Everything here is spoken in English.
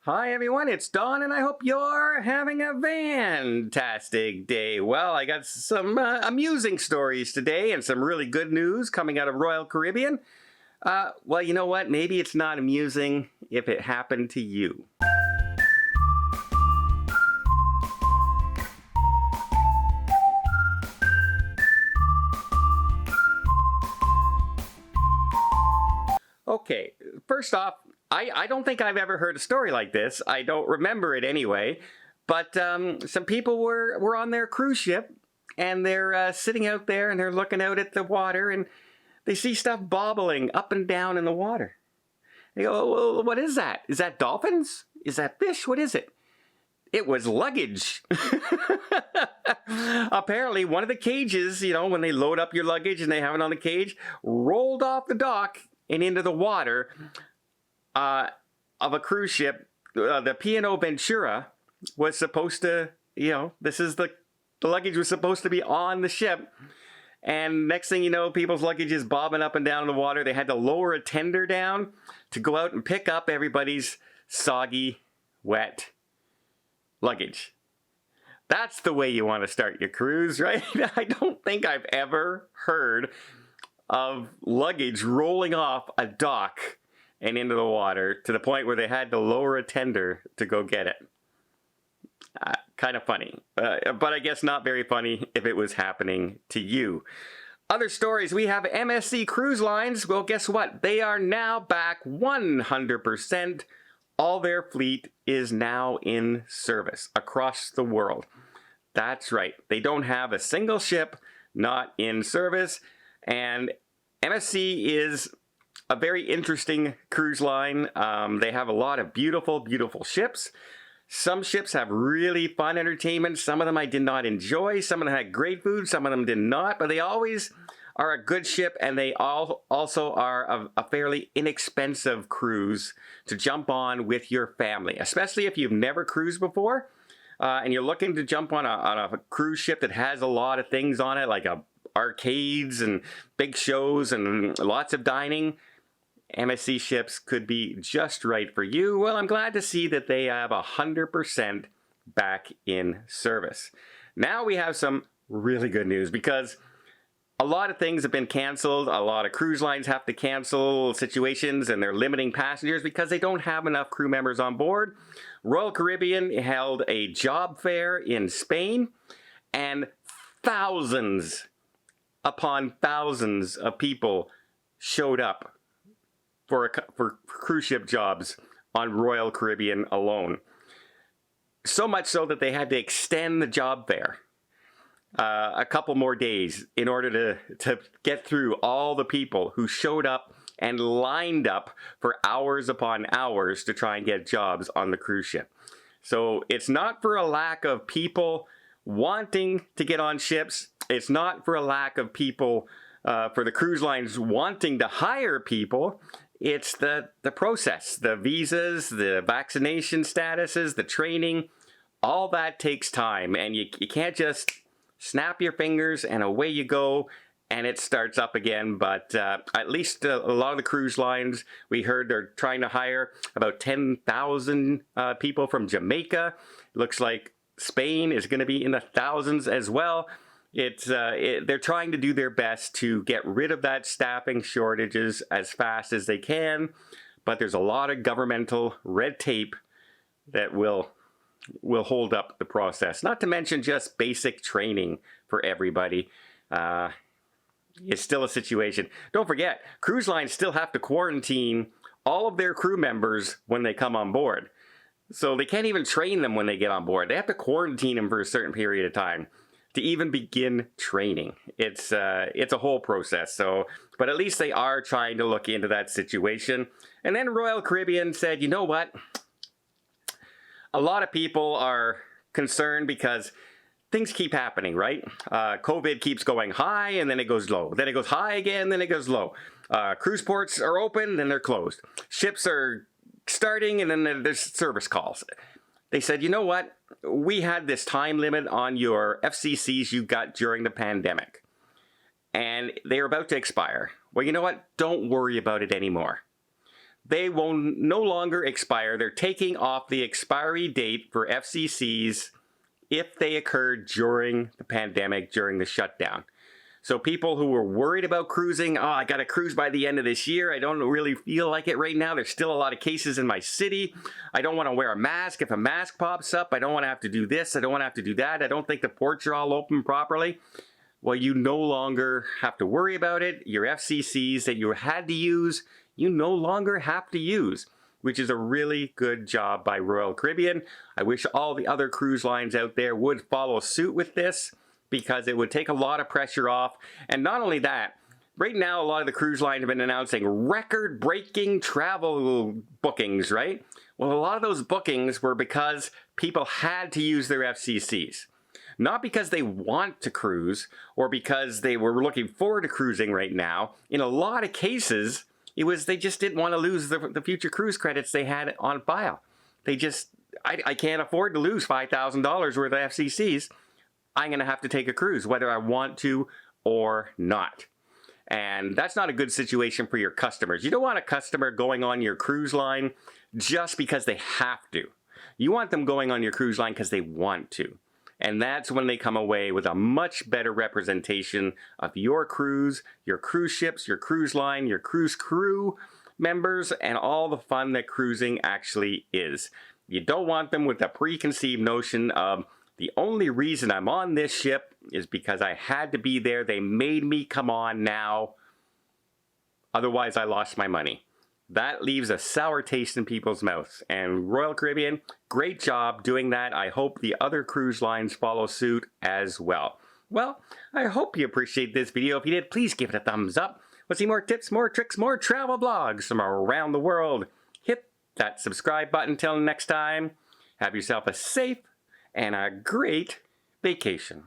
Hi everyone, it's Don and I hope you're having a fantastic day. Well, I got some amusing stories today and some really good news coming out of Royal Caribbean. Well, you know what? Maybe it's not amusing if it happened to you. Okay, first off, I don't think I've ever heard a story like this. I don't remember it anyway. But some people were on their cruise ship and they're sitting out there and they're looking out at the water and they see stuff bobbling up and down in the water. They go, well, what is that? Is that dolphins? Is that fish? What is it? It was luggage. Apparently, one of the cages, when they load up your luggage and they have it on the cage, rolled off the dock and into the water of a cruise ship. The P&O Ventura was supposed to, the luggage was supposed to be on the ship. And next thing you know, people's luggage is bobbing up and down in the water. They had to lower a tender down to go out and pick up everybody's soggy, wet luggage. That's the way you want to start your cruise, right? I don't think I've ever heard of luggage rolling off a dock and into the water to the point where they had to lower a tender to go get it. Kind of funny, but I guess not very funny if it was happening to you. Other stories, we have MSC Cruise Lines. Well, guess what? They are now back 100%. All their fleet is now in service across the world. That's right. They don't have a single ship not in service. And MSC is a very interesting cruise line. They have a lot of beautiful, beautiful ships. Some ships have really fun entertainment. Some of them I did not enjoy. Some of them had great food. Some of them did not. But they always are a good ship, and they also are a fairly inexpensive cruise to jump on with your family, especially if you've never cruised before and you're looking to jump on a cruise ship that has a lot of things on it, like arcades and big shows and lots of dining. MSC ships could be just right for you. Well, I'm glad to see that they have 100% back in service. Now we have some really good news because a lot of things have been canceled. A lot of cruise lines have to cancel situations and they're limiting passengers because they don't have enough crew members on board. Royal Caribbean held a job fair in Spain and thousands upon thousands of people showed up for cruise ship jobs on Royal Caribbean alone. So much so that they had to extend the job fair a couple more days in order to get through all the people who showed up and lined up for hours upon hours to try and get jobs on the cruise ship. So it's not for a lack of people wanting to get on ships. It's not for a lack of people, for the cruise lines wanting to hire people. It's the process, the visas, the vaccination statuses, the training. All that takes time, and you can't just snap your fingers and away you go and it starts up again. But at least a lot of the cruise lines, we heard they're trying to hire about 10,000 people from Jamaica. Looks like Spain is going to be in the thousands as well. They're trying to do their best to get rid of that staffing shortages as fast as they can, but there's a lot of governmental red tape that will hold up the process. Not to mention just basic training for everybody. It's still a situation. Don't forget, cruise lines still have to quarantine all of their crew members when they come on board. So they can't even train them when they get on board. They have to quarantine them for a certain period of time to even begin training. It's a whole process. So, but at least they are trying to look into that situation. And then Royal Caribbean said, you know what? A lot of people are concerned because things keep happening, right? COVID keeps going high and then it goes low. Then it goes high again, then it goes low. Cruise ports are open, then they're closed. Ships are starting and then there's service calls. They said, you know what? We had this time limit on your FCCs you got during the pandemic, and they're about to expire. Well, you know what? Don't worry about it anymore. they will no longer expire. They're taking off the expiry date for FCCs if they occurred during the pandemic, during the shutdown. So people who were worried about cruising, oh, I got to cruise by the end of this year. I don't really feel like it right now. There's still a lot of cases in my city. I don't want to wear a mask. If a mask pops up, I don't want to have to do this. I don't want to have to do that. I don't think the ports are all open properly. Well, you no longer have to worry about it. Your FCCs that you had to use, you no longer have to use, which is a really good job by Royal Caribbean. I wish all the other cruise lines out there would follow suit with this, because it would take a lot of pressure off. And not only that, right now a lot of the cruise lines have been announcing record-breaking travel bookings, right? Well, a lot of those bookings were because people had to use their FCCs. Not because they want to cruise or because they were looking forward to cruising right now. In a lot of cases, it was they just didn't want to lose the future cruise credits they had on file. They just, I can't afford to lose $5,000 worth of FCCs. I'm going to have to take a cruise, whether I want to or not. And that's not a good situation for your customers. You don't want a customer going on your cruise line just because they have to. You want them going on your cruise line because they want to. And that's when they come away with a much better representation of your cruise ships, your cruise line, your cruise crew members, and all the fun that cruising actually is. You don't want them with a preconceived notion of, the only reason I'm on this ship is because I had to be there. They made me come on now. Otherwise, I lost my money. That leaves a sour taste in people's mouths. And Royal Caribbean, great job doing that. I hope the other cruise lines follow suit as well. Well, I hope you appreciate this video. If you did, please give it a thumbs up. Want to see more tips, more tricks, more travel blogs from around the world? Hit that subscribe button. Till next time, have yourself a safe and a great vacation.